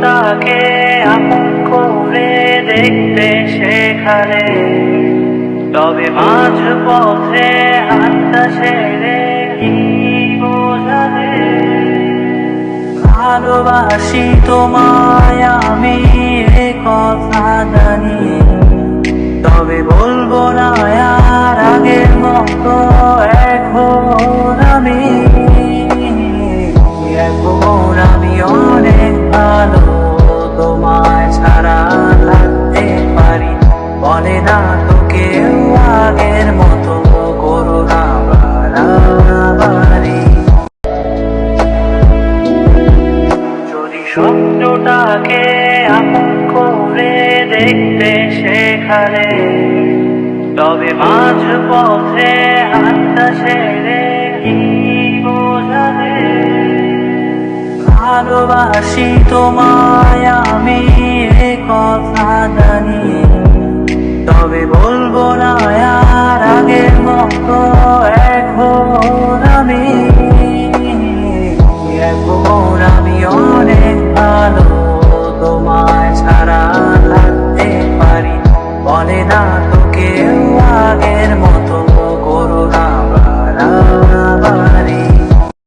স্বপ্নটাকে আপন করে দেখতে শেখালে, তবে মাঝ পথে হাতটা ছেড়ে কি বোঝালে? ভালোবাসি তোমায় আমি এ কথা জানি, তবে বলবো না আর আগের মতো এখন আমি অনেক ভালো, তোমায় ছাড়া থাকতে পারি। বলে না তো কেউ আগের মতো করো না বাড়াবাড়ি। যদি স্বপ্নটাকে আপন করে দেখতে শেখালে, তবে মাঝ পথে হাতটা ছেড়ে কি বোঝালে? ভালোবাসি তোমায় আমি এ কথা জানি, তবে বলবো না আর আগের মতো এখন আমি অনেক ভালো, তোমায় ছাড়া থাকতে পারি। বলে না তো কেউ আগের মতো